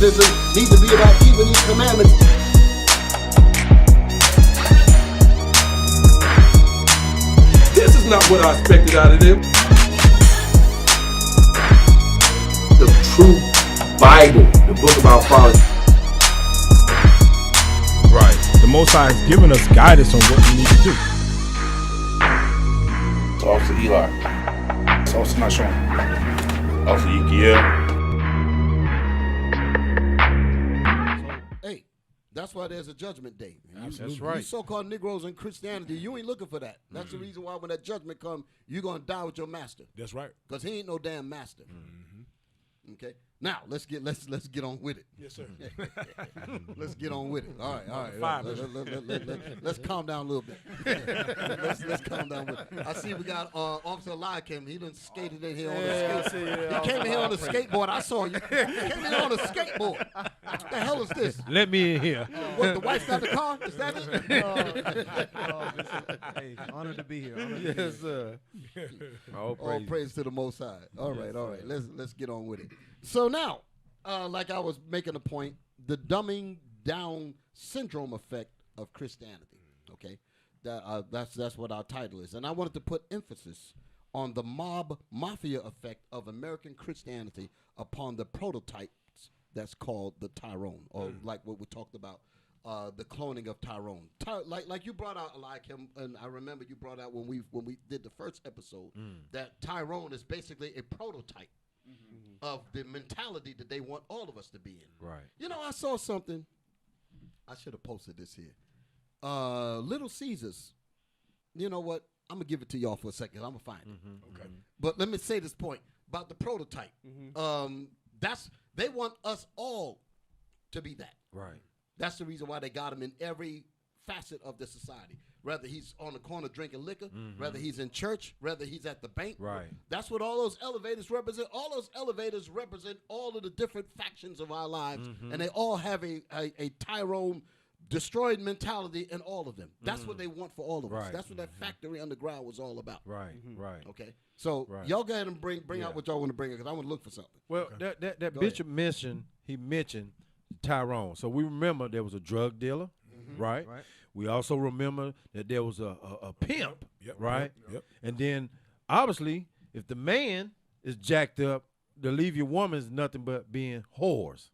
activism need to be about keeping these commandments. This is not what I expected out of them. The true Bible, the book about following. Right. The Most High has given us guidance on what we need to do. It's Officer Eli. It's Officer Nahshon. Officer Ezekiel. Hey, that's why there's a judgment day. That's right. You so-called Negroes in Christianity, you ain't looking for that. That's the reason why when that judgment comes, you're going to die with your master. That's right. Because he ain't no damn master. Okay. Now let's get on with it. Yes, sir. Let's get on with it. All right. Let's calm down a little bit. let's calm down with it. I see we got Officer Eli came. He done skated in here on the skateboard. He came in here on the skateboard. I saw you. He came in on a skateboard. What the hell is this? Let me in here. What, the wife got the car? Is that it? Hey, honored to be here. Yes, sir. All praise to the Most High. All right. Let's get on with it. So now, like I was making a point, the dumbing down syndrome effect of Christianity. Okay, that's what our title is, and I wanted to put emphasis on the mafia effect of American Christianity upon the prototypes that's called the Tyrone, or like what we talked about, the cloning of Tyrone. Like you brought out, like him, and I remember you brought out when we did the first episode that Tyrone is basically a prototype of the mentality that they want all of us to be in. Right. You know, I saw something. I should have posted this here. Little Caesars. You know what? I'm going to give it to y'all for a second. I'm going to find it. Okay. But let me say this point about the prototype. They want us all to be that. Right. That's the reason why they got him in every facet of the society. Whether he's on the corner drinking liquor, whether he's in church, whether he's at the bank. Right. That's what all those elevators represent. All those elevators represent all of the different factions of our lives, and they all have a Tyrone destroyed mentality in all of them. That's what they want for all of us. That's what that factory underground was all about. Right. Right. Okay. So y'all go ahead and bring out what y'all want to bring, because I want to look for something. Well, that bishop mentioned Tyrone. So we remember there was a drug dealer, right? We also remember that there was a pimp, right? Yep. And then, obviously, if the man is jacked up, to leave your woman is nothing but being whores.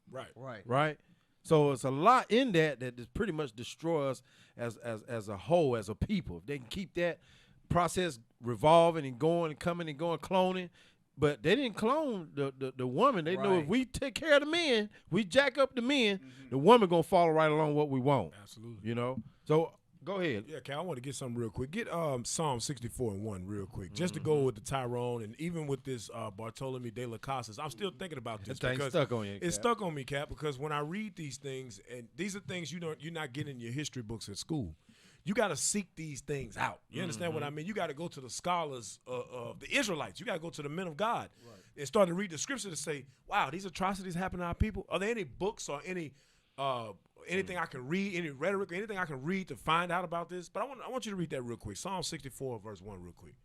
Right? So it's a lot in that just pretty much destroy us as a whole, as a people. If they can keep that process revolving and going and coming and going, cloning. But they didn't clone the woman. They know if we take care of the men, we jack up the men, the woman going to follow right along what we want. Absolutely. You know? So go ahead. Yeah, Cal, I want to get something real quick. Get Psalm 64:1 real quick, just to go with the Tyrone, and even with this Bartolome de la Casas. I'm still thinking about this that because stuck on you, it's Cap. stuck on me, Cap, because when I read these things, and these are things you're not getting in your history books at school. You got to seek these things out. You understand what I mean? You got to go to the scholars of the Israelites. You got to go to the men of God and start to read the scripture to say, wow, these atrocities happen to our people. Are there any books or any anything I can read, any rhetoric, or anything I can read to find out about this? But I want you to read that real quick. Psalm 64, verse 1 real quick.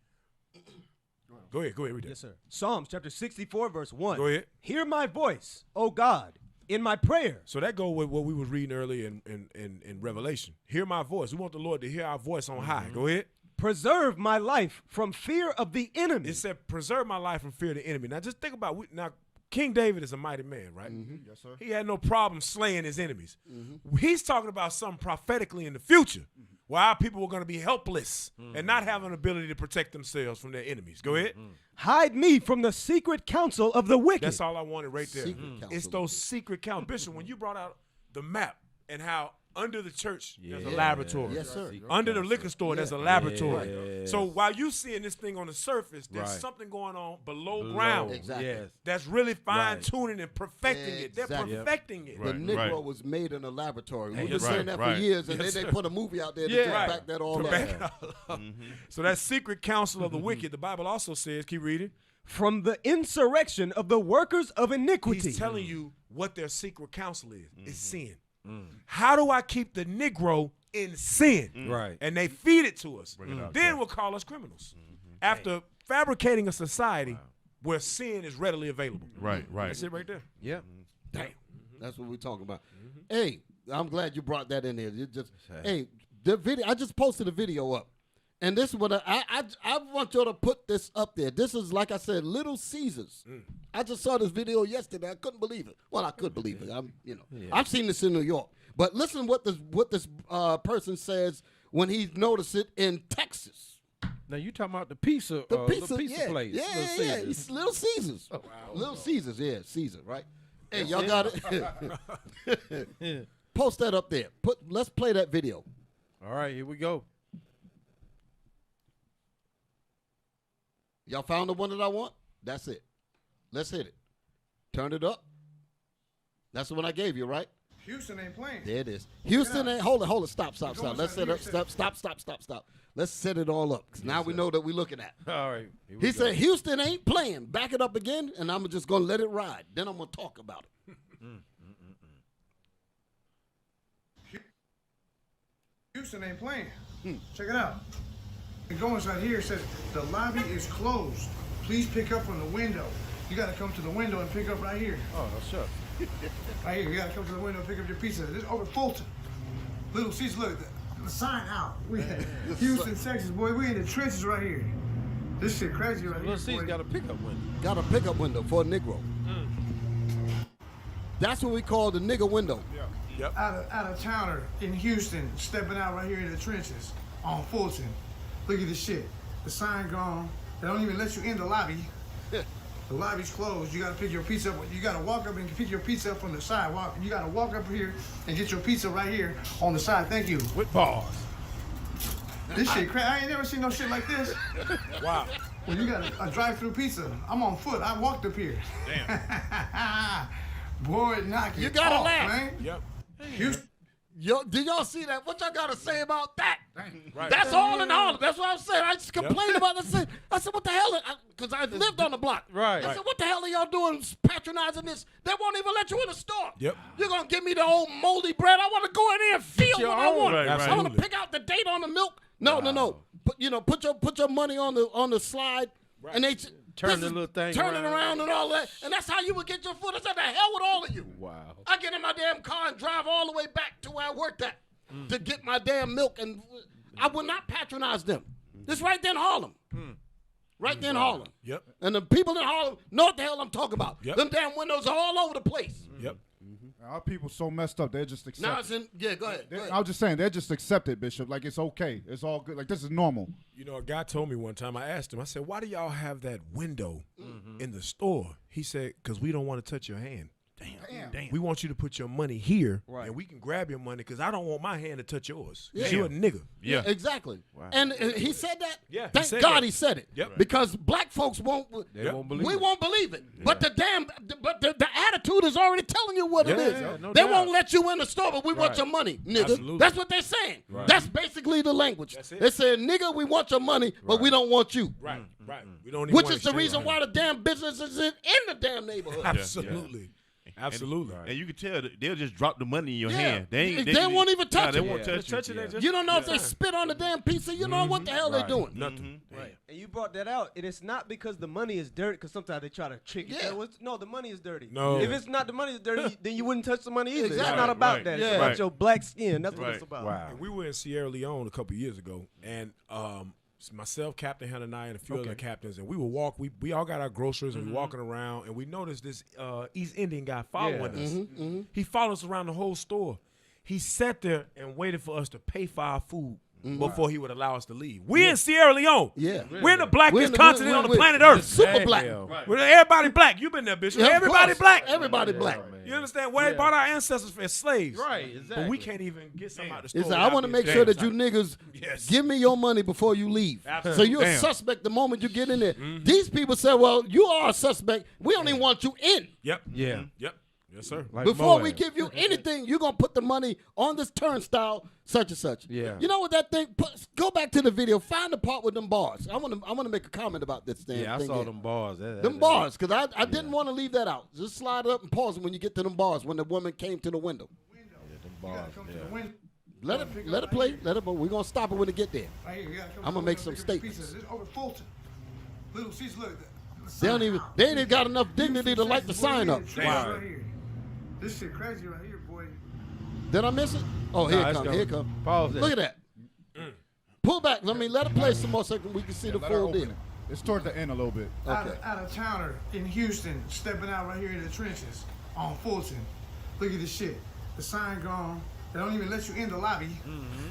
Go ahead, read that. Yes, sir. Psalms chapter 64, verse 1. Go ahead. Hear my voice, O God, in my prayer. So that go with what we was reading earlier in Revelation. Hear my voice. We want the Lord to hear our voice on high. Go ahead. Preserve my life from fear of the enemy. It said, preserve my life from fear of the enemy. Now just think about, now King David is a mighty man, right? Yes, sir. He had no problem slaying his enemies. He's talking about something prophetically in the future, where our people were going to be helpless and not have an ability to protect themselves from their enemies. Go ahead. Hide me from the secret counsel of the wicked. That's all I wanted right there. It's those secret secret counsels. Bishop, when you brought out the map and how under the church there's a laboratory. Yes, sir. Under the liquor store there's a laboratory. So while you seeing this thing on the surface, there's something going on below ground. Exactly. Yes. That's really fine-tuning and perfecting it. They're Exactly. perfecting it. The Negro was made in a laboratory. We've been Yes, saying that for years, and Yes, then they sir. put a movie out there to just back that all To up. back it all up. So that secret counsel of the wicked, the Bible also says, keep reading, From the insurrection of the workers of iniquity. he's telling you what their secret counsel is. It's sin. How do I keep the Negro in sin? Right. And they feed it to us. Then we'll call us criminals. After fabricating a society where sin is readily available. Right. That's it right there. Yep. Damn. That's what we're talking about. Hey, I'm glad you brought that in here. Hey, the video. I just posted a video up, and this is what I want you to put this up there. This is, like I said, Little Caesars. I just saw this video yesterday. I couldn't believe it. Well, I could believe it. I've seen this in New York, but listen what this person says when he noticed it in Texas. Now you talking about the pizza place? Yeah, it's Little Caesars. Oh, wow. Little Caesars, yeah, Caesar, right? Hey, y'all got it. Post that up there. Let's play that video. All right, here we go. Y'all found the one that I want? That's it. Let's hit it. Turn it up. That's the one I gave you, right? Houston ain't playing. There it is. Houston ain't. Hold it. Stop. Let's set up. Stop. Let's set it all up. Because now we know that we're looking at. All right. He said Houston ain't playing. Back it up again, and I'm just going to let it ride. Then I'm going to talk about it. Houston ain't playing. Check it out. It goes right here. It says the lobby is closed. Please pick up from the window. You got to come to the window and pick up right here. Oh, sure. Right here. You got to come to the window and pick up your pizza. This is over Fulton. Little Caesars, look. The sign out. We Houston, Texas, boy. We in the trenches right here. This shit crazy right here. Little Caesars got a pickup window. Got a pickup window for a Negro. That's what we call the nigger window. Yeah. Yep. Out of towner in Houston, stepping out right here in the trenches on Fulton. Look at this shit. The sign gone. They don't even let you in the lobby. The lobby's closed. You gotta pick your pizza up. You gotta walk up and pick your pizza up from the sidewalk. You gotta walk up here and get your pizza right here on the side. Thank you. With bars. This shit crazy. I ain't never seen no shit like this. Wow. Well, you got a drive-through pizza. I'm on foot. I walked up here. Damn. Boy, knock You it gotta off, laugh. man. Yep. Houston. Yo, did y'all see that? What y'all got to say about that? Right. That's all in all. That's what I'm saying. I just complained about this. I said, what the hell? Because I lived on the block. Right. I said, what the hell are y'all doing patronizing this? They won't even let you in the store. Yep. You're going to give me the old moldy bread. I want to go in there and feel what I want. Right, I want to pick out the date on the milk. No. Put your money on the slide. Right. And they turn the little thing turn it around and all that. And that's how you would get your food. I said, the hell with all of you. Wow. I get in my damn car and drive all the way back to where I worked at to get my damn milk. And I would not patronize them. This right there in Harlem. Right there in Harlem. Yep. And the people in Harlem know what the hell I'm talking about. Yep. Them damn windows are all over the place. Yep. Our people so messed up, they're just accept. Now it's in, yeah, go ahead. I was just saying, they're just accept it, Bishop. Like, it's okay. It's all good. Like, this is normal. You know, a guy told me one time, I asked him, I said, why do y'all have that window in the store? He said, because we don't want to touch your hand. Damn. We want you to put your money here, and we can grab your money because I don't want my hand to touch yours. Yeah. You're a nigga. Yeah, exactly. Wow. And he said that? Yeah. Thank God he said it. Yep. Because black folks won't believe it. Won't believe it. Yeah. But the attitude is already telling you what it is. Yeah, no they doubt. Won't let you in the store, but we want your money, nigga. Absolutely. That's what they're saying. Right. That's basically the language. That's it. They say, nigga, we want your money, but we don't want you. Right. We don't even Which want is the reason why the damn business is in the damn neighborhood. Absolutely. Yeah. Absolutely. And you can tell that they'll just drop the money in your hand. They won't even touch it. They won't touch it. You don't know if they spit on the damn pizza. You know what the hell they're doing. Nothing. Right. And you brought that out. And it's not because the money is dirty, because sometimes they try to trick you. No, the money is dirty. No. If it's not the money is dirty, then you wouldn't touch the money either. Exactly. It's not about that. It's about your black skin. That's what it's about. Wow. And we were in Sierra Leone a couple years ago, and myself, Captain Hananiah, and a few other captains, and we would walk. We all got our groceries, and we walking around, and we noticed this East Indian guy following us. He followed us around the whole store. He sat there and waited for us to pay for our food before he would allow us to leave. We're in Sierra Leone. Yeah. We're in the blackest continent on the planet Earth. Super black. We're everybody black. You've been there, Bishop. Yeah, everybody black. Everybody black. You understand? Where they bought our ancestors as slaves. Right, exactly. But we can't even get some out the store. It's I want to make sure that you niggas give me your money before you leave. Absolutely. So you're a suspect the moment you get in there. These people say, well, you are a suspect. We only want you in. Yep. Yeah. Yep. Yes, sir. Like Before Moab. we give you anything, you're going to put the money on this turnstile, such and such. Yeah. You know what that thing, go back to the video, find the part with them bars. I want to make a comment about this thing. Yeah, I saw them bars. Them bars, because I didn't want to leave that out. Just slide it up and pause it when you get to them bars, when the woman came to the window. Them bars. Let it play. We're going to stop it when it get there. I'm going to make some statements. This is over Fulton. Little Caesars, look. They ain't even got enough dignity to light the sign up. Wow. This shit crazy right here, boy. Did I miss it? Oh, here it come. Here it come. Pause that. Look at that. Pull back. Let it play some more so we can see the Let her full open deal. it. It's toward the end a little bit. Okay. Out of towner in Houston, stepping out right here in the trenches on Fulton. Look at this shit. The sign gone. They don't even let you in the lobby.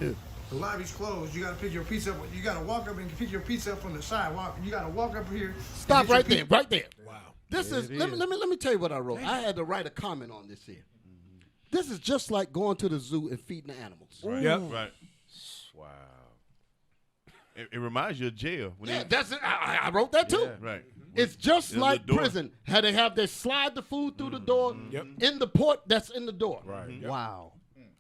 The lobby's closed. You gotta pick your pizza up. You gotta walk up and pick your pizza up from the sidewalk. You gotta walk up here. Stop right there. Right there. Wow. This is. Let me tell you what I wrote. I had to write a comment on this here. This is just like going to the zoo and feeding the animals. Right. Yep. Right. Wow. It reminds you of jail. When Yeah, they, that's it. I wrote that too. Yeah. right. It's just There's like a door. prison. How they have they slide the food through the door Yep. in the port that's in the door. Right. Yep. Wow.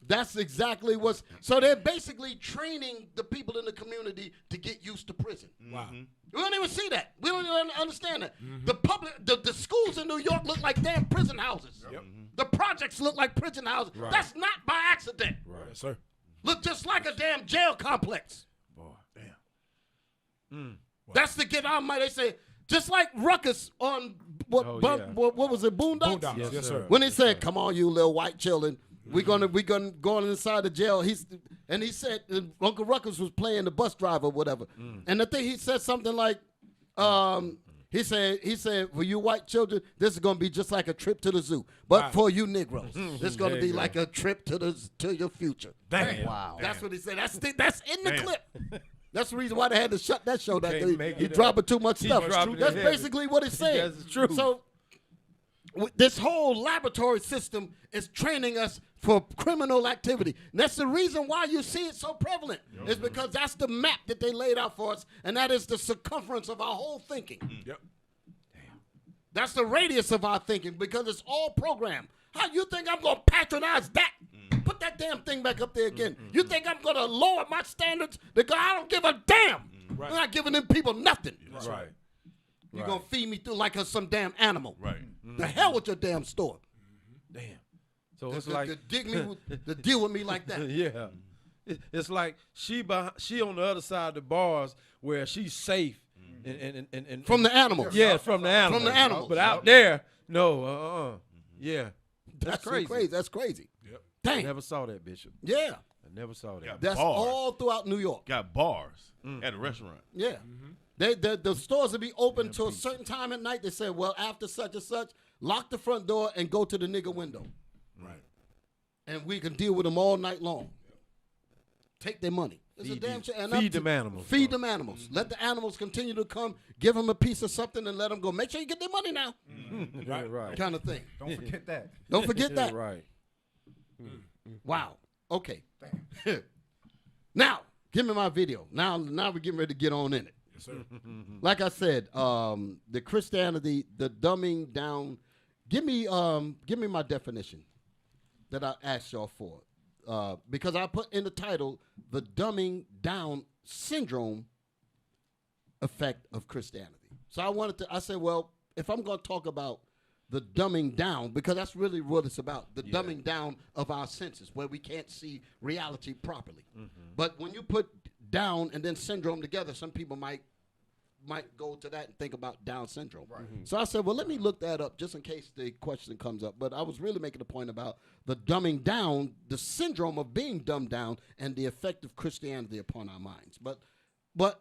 That's exactly what's so they're basically training the people in the community to get used to prison. Wow. We don't even see that. We don't even understand that. The public the schools in New York look like damn prison houses. Yep. The projects look like prison houses. Right. That's not by accident. Right. Yes, sir. Look just like a damn jail complex. Boy, damn. That's to get our money. They say just like Ruckus on what was it, Boondocks? Boondocks. Yes, sir. When he said, "Come on, you little white children, we're gonna go inside the jail." He said Uncle Ruckus was playing the bus driver or whatever, and I think he said something like, he said, for you white children, this is gonna be just like a trip to the zoo, but for you Negroes, this is gonna be like a trip to your future. Damn. Wow, that's what he said. That's in the clip. That's the reason why they had to shut that show. That Can't make he it dropping up. too much He stuff. dropping That's it basically what it's saying. That's true. So this whole laboratory system is training us for criminal activity. And that's the reason why you see it so prevalent. Is because that's the map that they laid out for us, and that is the circumference of our whole thinking. Yep. That's the radius of our thinking because it's all programmed. How you think I'm going to patronize that? Put that damn thing back up there again. You think I'm going to lower my standards? Because I don't give a damn. Right. I'm not giving them people nothing. That's right. You're going to feed me through like some damn animal. Right. The hell with your damn store. Damn. So it's To like to deal with me like that. yeah. It's like she on the other side of the bars where she's safe and From the animals. Yeah, from the animals. From the animals. But out there, no, yeah. That's crazy. So crazy. That's crazy. Yep. I Dang. never saw that, Bishop. Yeah. I never saw that. Yeah. That's Bars. all throughout New York. Got bars at a restaurant. Yeah. The stores will be open till a certain time at night. They say, well, after such and such, lock the front door and go to the nigger window. Right. And we can deal with them all night long. Take their money. It's a damn shit. Feed them animals. Feed them animals. Let the animals continue to come. Give them a piece of something and let them go. Make sure you get their money now. Right. Kind of thing. Don't forget that. Don't forget that. Right. Wow. Okay. Now, give me my video. Now we're getting ready to get on in it. Yes, sir. Like I said, the Christianity, the dumbing down. Give me my definition that I asked y'all for, because I put in the title the dumbing down syndrome effect of Christianity. So I said, well, if I'm going to talk about the dumbing down, because that's really what it's about, the dumbing down of our senses, where we can't see reality properly. But when you put down and then syndrome together, some people might go to that and think about Down syndrome. Right. So I said, well, let me look that up just in case the question comes up. But I was really making a point about the dumbing down, the syndrome of being dumbed down, and the effect of Christianity upon our minds. But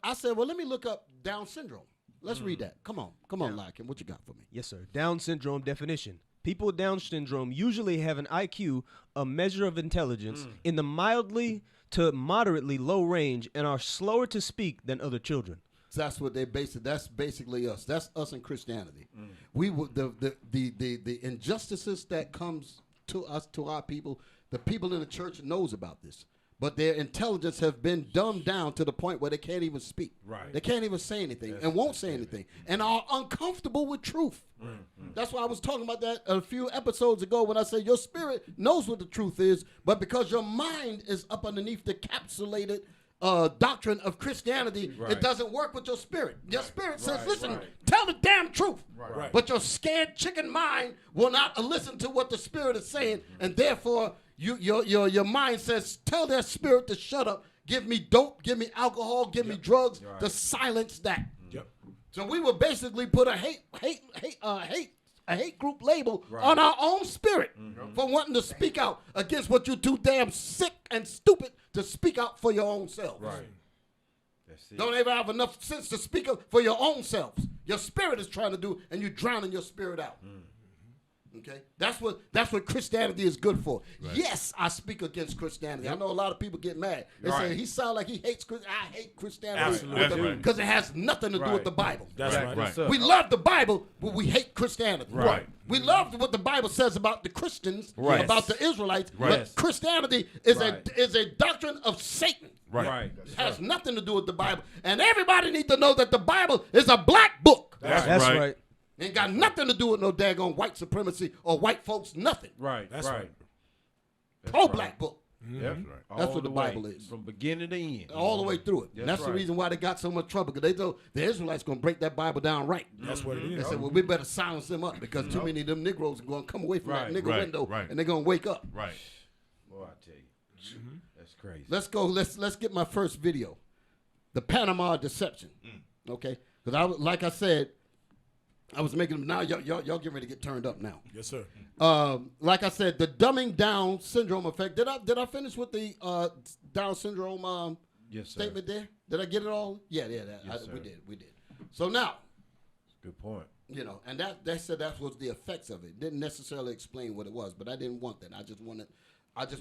I said, well, let me look up Down syndrome. Let's read that. Come on, Larkin. What you got for me? Yes, sir. Down syndrome definition. People with Down syndrome usually have an IQ, a measure of intelligence, in the mildly to moderately low range and are slower to speak than other children. So that's what they base it. That's basically us. That's us in Christianity. We the injustices that comes to us, to our people. The people in the church knows about this, but their intelligence have been dumbed down to the point where they can't even speak. Right. They can't even say anything and won't say anything and are uncomfortable with truth. That's why I was talking about that a few episodes ago when I said your spirit knows what the truth is, but because your mind is up underneath the capsulated doctrine of Christianity, it doesn't work with your spirit. Your spirit says, listen, tell the damn truth. Right. But your scared chicken mind will not listen to what the spirit is saying, and therefore your mind says, tell their spirit to shut up. Give me dope, give me alcohol, give me drugs to silence that. Yep. So we would basically put a hate a hate group label on our own spirit for wanting to speak out against what you're too damn sick and stupid to speak out for your own self. Right. That's it. Don't ever have enough sense to speak up for your own selves. Your spirit is trying to do, and you're drowning your spirit out. Okay, that's what Christianity is good for. Right. Yes, I speak against Christianity. I know a lot of people get mad. They say he sounds like he hates Christianity. I hate Christianity because it has nothing to do with the Bible. That's right. We love the Bible, but we hate Christianity. Right. We love what the Bible says about the Christians, about the Israelites, but Christianity is a doctrine of Satan. Right. It has nothing to do with the Bible, and everybody needs to know that the Bible is a black book. That's right. Ain't got nothing to do with no daggone white supremacy or white folks, nothing. Right. That's right. Pro-black book. That's right. That's what the Bible is. From beginning to end. All the way through it. That's the reason why they got so much trouble, because they thought the Israelites going to break that Bible down right. That's what it is. They said, well, we better silence them up because too many of them Negroes are going to come away from that nigger window and they're going to wake up. Right. Boy, I tell you. That's crazy. Let's go. Let's get my first video. The Panama Deception. Okay? Because like I said, I was making them. Now y'all get ready to get turned up now. Yes, sir. Like I said, the dumbing down syndrome effect. Did I finish with the Down syndrome statement there? Did I get it all? Yeah. We did. So now, good point. You know, and that said that was the effects of it. Didn't necessarily explain what it was, but I didn't want that. I just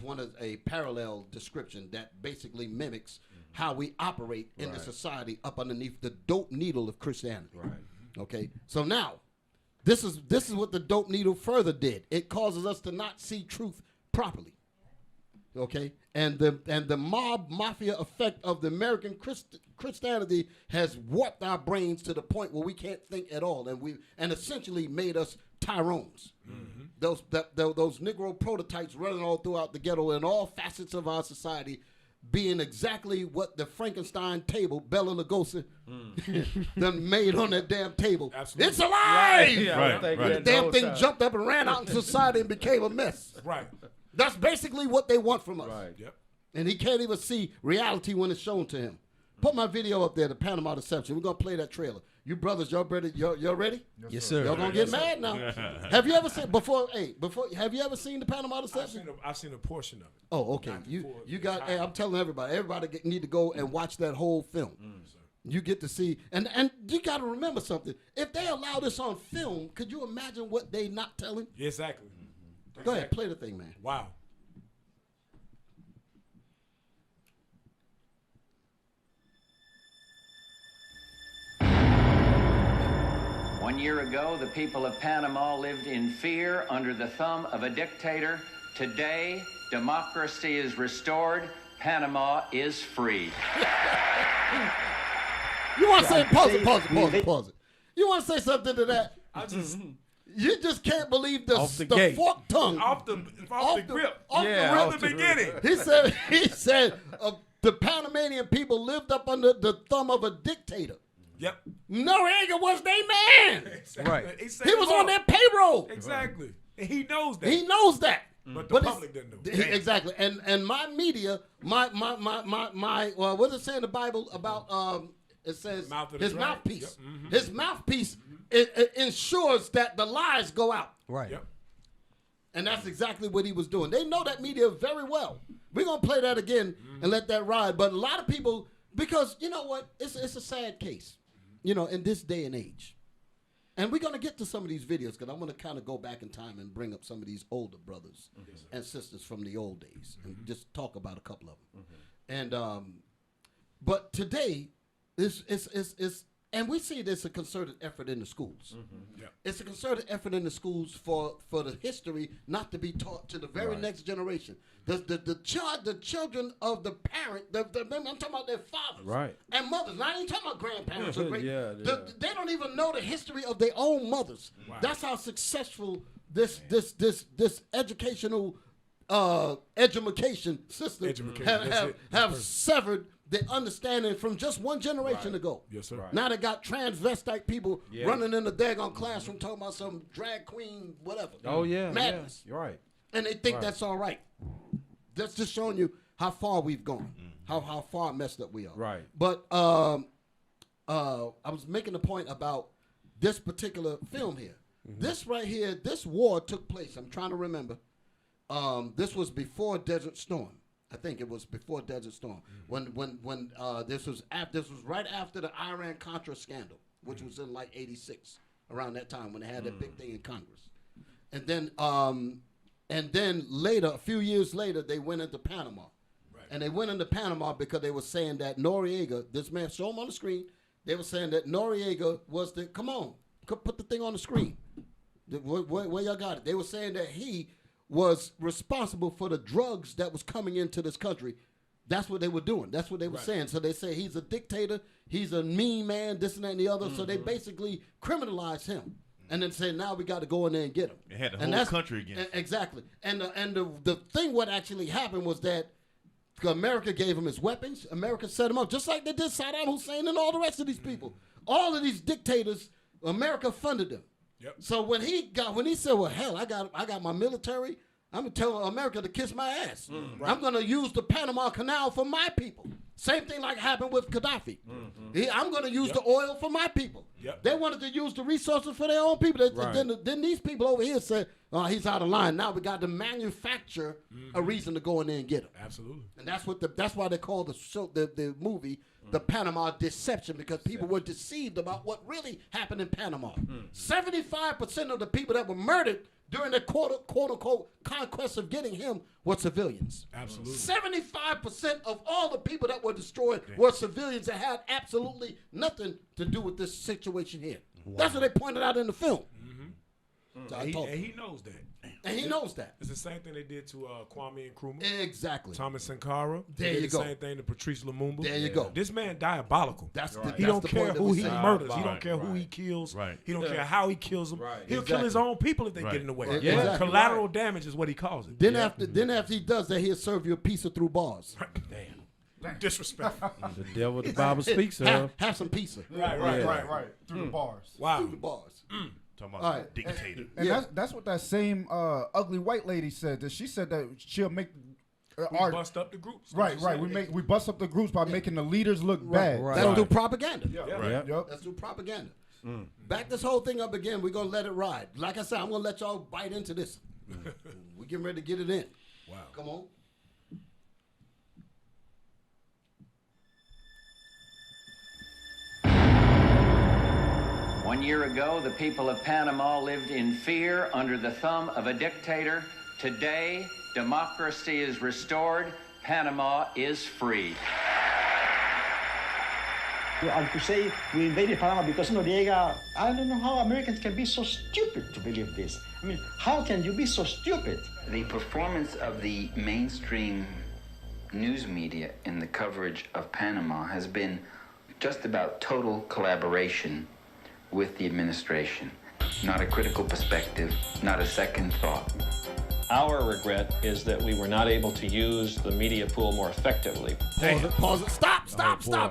wanted a parallel description that basically mimics how we operate in the society up underneath the dope needle of Christianity. Right. Okay, so now, this is what the dope needle further did. It causes us to not see truth properly. Okay, and the mafia effect of the American Christianity has warped our brains to the point where we can't think at all, and essentially made us Tyrones. Those Negro prototypes running all throughout the ghetto and all facets of our society, being exactly what the Frankenstein table, Bela Lugosi, done made on that damn table. Absolutely. It's alive! Right. The damn thing jumped up and ran out in society and became a mess. Right. That's basically what they want from us. Right. Yep. And he can't even see reality when it's shown to him. Put my video up there, the Panama Deception. We're going to play that trailer. You brothers, y'all ready? Y'all ready? Yes, sir. Y'all gonna get mad now. Have you ever seen have you ever seen the Panama Deception? I've seen a portion of it. Oh, okay. You got. Hey, I'm telling everybody need to go and watch that whole film. You get to see, and you got to remember something. If they allow this on film, could you imagine what they not telling? Exactly. Go ahead, play the thing, man. Wow. One year ago, the people of Panama lived in fear under the thumb of a dictator. Today, democracy is restored. Panama is free. You want to say, pause it. You want to say something to that? You just can't believe the forked tongue. Off the grip. Off the beginning. He said the Panamanian people lived up under the thumb of a dictator. Yep. Noriega was their man. Exactly. Right. He was on their payroll. Exactly. And he knows that. He knows that. But the public didn't know. Exactly. And my media, my what does it say in the Bible about it says his mouthpiece. Yep. His mouthpiece it ensures that the lies go out. Right. Yep. And that's exactly what he was doing. They know that media very well. We're gonna play that again and let that ride. But a lot of people, because you know what, it's a sad case. You know, in this day and age. And we're going to get to some of these videos because I'm going to kind of go back in time and bring up some of these older brothers and sisters from the old days and just talk about a couple of them. And but today, and we see this a concerted effort in the schools. It's a concerted effort in the schools for the history not to be taught to the very next generation. The children of the parent, I'm talking about their fathers and mothers. I ain't talking about grandparents or great. They don't even know the history of their own mothers. Wow. That's how successful this educational education system have severed the understanding from just one generation ago. Yes, sir. Now they got transvestite people running in the daggone classroom talking about some drag queen, whatever. Oh, yeah. Madness. Yeah. You're right. And they think that's all right. That's just showing you how far we've gone, how far messed up we are. Right. But I was making a point about this particular film here. This right here, this war took place. I'm trying to remember. This was before Desert Storm. I think it was before Desert Storm. When this was right after the Iran-Contra scandal, which was in like '86, around that time when they had that big thing in Congress. And then later, a few years later, they went into Panama. Right. And they went into Panama because they were saying that Noriega, this man, show him on the screen, they were saying that Noriega was the, come on, put the thing on the screen. Where y'all got it? They were saying that he was responsible for the drugs that was coming into this country. That's what they were doing. That's what they were saying. So they say he's a dictator, he's a mean man, this and that and the other. So they basically criminalized him. And then say, now we got to go in there and get him. They had the whole country again. Exactly. And the thing what actually happened was that America gave him his weapons. America set him up, just like they did Saddam Hussein and all the rest of these people. All of these dictators, America funded them. Yep. So when he said, well, hell, I got my military, I'm going to tell America to kiss my ass. Right. I'm going to use the Panama Canal for my people. Same thing like happened with Gaddafi. I'm going to use the oil for my people. Yep. They wanted to use the resources for their own people. Then these people over here said, oh, he's out of line. Now we got to manufacture a reason to go in there and get him. Absolutely. And that's why they call the movie The Panama Deception, because people were deceived about what really happened in Panama. 75% of the people that were murdered during the quote-unquote conquest of getting him were civilians. Absolutely. 75% of all the people that were destroyed were civilians that had absolutely nothing to do with this situation here. Wow. That's what they pointed out in the film. So and he knows that. And he knows that. It's the same thing they did to Kwame Nkrumah. Exactly. Thomas Sankara. There you go. The same thing to Patrice Lumumba. There you go. This man diabolical. He don't care who he murders. Right. He don't care who he kills. Right. He don't care how he kills them. Right. He'll kill his own people if they get in the way. Right. Yeah. Exactly. Collateral damage is what he calls it. Then after he does that, he'll serve you a pizza through bars. Damn. Disrespectful. The devil the Bible speaks of. Have some pizza. Right. Through the bars. Wow. Through the bars. Talking about dictator. And that's what that same ugly white lady said. That she said that she'll make we bust up the groups. Right. We bust up the groups by making the leaders look bad. That's through propaganda. Yep. That's through propaganda. Back this whole thing up again. We're gonna let it ride. Like I said, I'm gonna let y'all bite into this. We're getting ready to get it in. Wow. Come on. One year ago, the people of Panama lived in fear under the thumb of a dictator. Today, democracy is restored. Panama is free. To say we invaded Panama because Noriega, I don't know how Americans can be so stupid to believe this. I mean, how can you be so stupid? The performance of the mainstream news media in the coverage of Panama has been just about total collaboration with the administration. Not a critical perspective, not a second thought. Our regret is that we were not able to use the media pool more effectively. Pause it. Stop.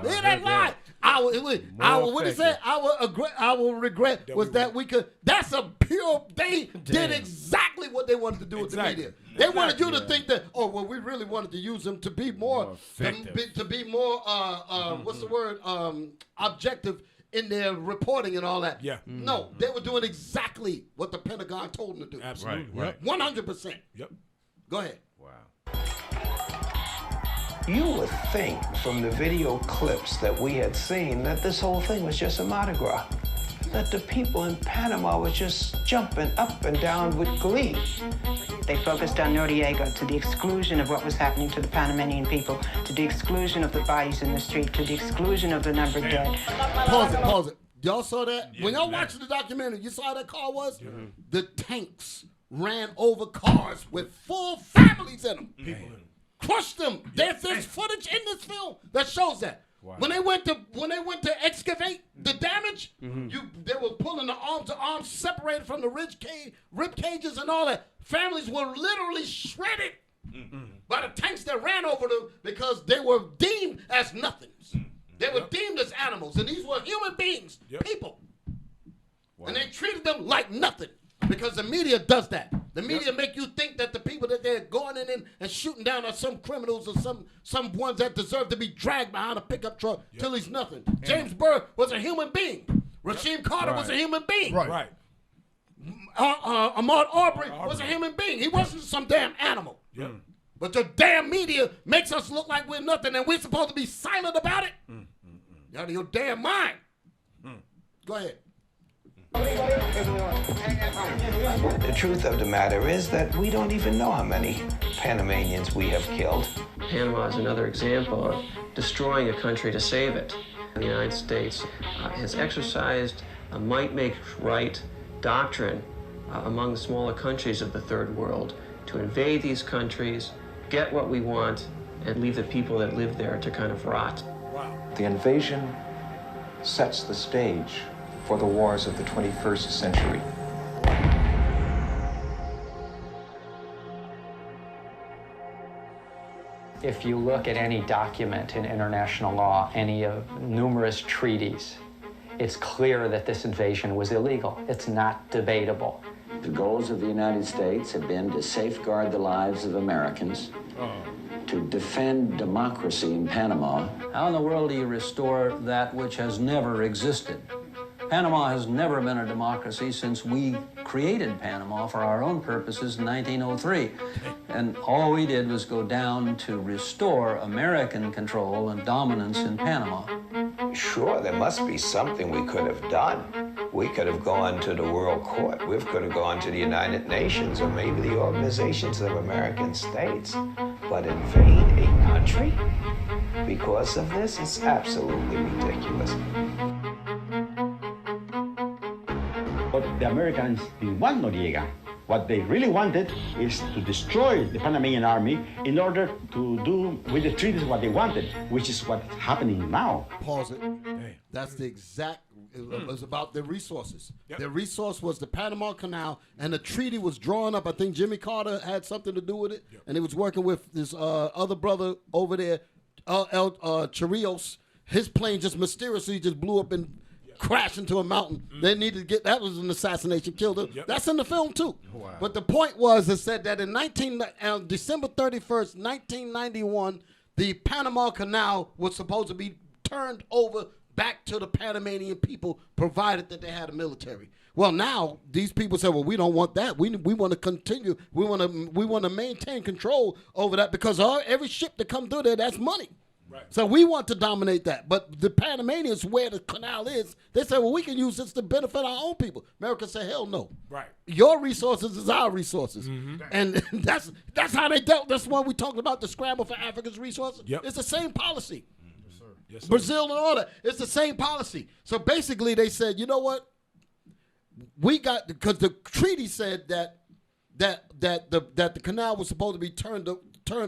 Hear that line. What he said, our regret was that we could, that's a pure, they did exactly what they wanted to do with the media. They wanted you to think that, we really wanted to use them to be more what's the word, objective in their reporting and all that. Yeah. No, they were doing exactly what the Pentagon told them to do. Absolutely. Right. 100%. Yep. Go ahead. Wow. You would think from the video clips that we had seen that this whole thing was just a Mardi Gras. That the people in Panama were just jumping up and down with glee. They focused on Noriega to the exclusion of what was happening to the Panamanian people, to the exclusion of the bodies in the street, to the exclusion of the number dead. Pause it. Y'all saw that? Yeah, when y'all watched the documentary, you saw how that car was? Mm-hmm. The tanks ran over cars with full families in them. Crushed them. There's footage in this film that shows that. Wow. When they went to excavate the damage, they were pulling the arms separated from the rib cages and all that. Families were literally shredded by the tanks that ran over them because they were deemed as nothings. They were deemed as animals, and these were human beings, people. Wow. And they treated them like nothing because the media does that. The media make you think that the people that they're going in and shooting down are some criminals or some ones that deserve to be dragged behind a pickup truck till he's nothing. James Burr was a human being. Rasheem Carter was a human being. Right. Ahmaud Arbery was a human being. He wasn't some damn animal. Yeah. But the damn media makes us look like we're nothing, and we're supposed to be silent about it? You're out of your damn mind. Go ahead. The truth of the matter is that we don't even know how many Panamanians we have killed. Panama is another example of destroying a country to save it. The United States has exercised a might makes right doctrine among the smaller countries of the third world to invade these countries, get what we want, and leave the people that live there to kind of rot. The invasion sets the stage for the wars of the 21st century. If you look at any document in international law, any of numerous treaties, it's clear that this invasion was illegal. It's not debatable. The goals of the United States have been to safeguard the lives of Americans, to defend democracy in Panama. How in the world do you restore that which has never existed? Panama has never been a democracy since we created Panama for our own purposes in 1903. And all we did was go down to restore American control and dominance in Panama. Sure, there must be something we could have done. We could have gone to the World Court. We could have gone to the United Nations or maybe the Organizations of American States. But invade a country because of this is absolutely ridiculous. But the Americans didn't want Noriega. What they really wanted is to destroy the Panamanian army in order to do with the treaties what they wanted, which is what's happening now. Pause it. That's the exact, it was about the resources. The resource was the Panama Canal, and the treaty was drawn up. I think Jimmy Carter had something to do with it, and he was working with this other brother over there, Chirios. His plane just mysteriously just blew up and crashed into a mountain. They needed to get, that was an assassination, killed him. That's in the film too. Wow. But the point was, it said that in December 31st, 1991, the Panama Canal was supposed to be turned over back to the Panamanian people, provided that they had a military. Well, now these people say, well, we don't want that. We want to continue. We want to maintain control over that because every ship that comes through there, that's money. Right. So we want to dominate that. But the Panamanians, where the canal is, they say, well, we can use this to benefit our own people. America said, hell no. Right. Your resources is our resources. And that's how they dealt. That's why we talked about the scramble for Africa's resources. It's the same policy. Yes, sir. Yes, sir. Brazil and all that. It's the same policy. So basically they said, you know what? We got, because the treaty said that the canal was supposed to be turned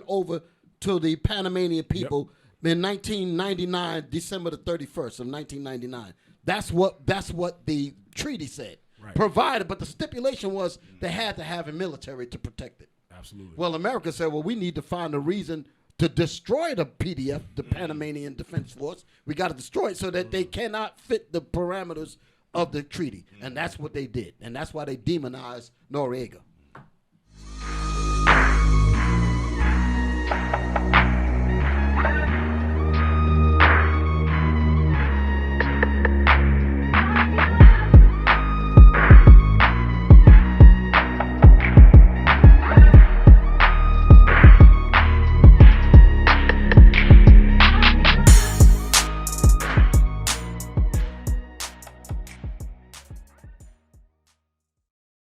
over to the Panamanian people in 1999, December the 31st of 1999. That's what the treaty said. Right. Provided, but the stipulation was they had to have a military to protect it. Absolutely. Well, America said, well, we need to find a reason to destroy the PDF, the Panamanian Defense Force. We got to destroy it so that they cannot fit the parameters of the treaty. And that's what they did. And that's why they demonized Noriega.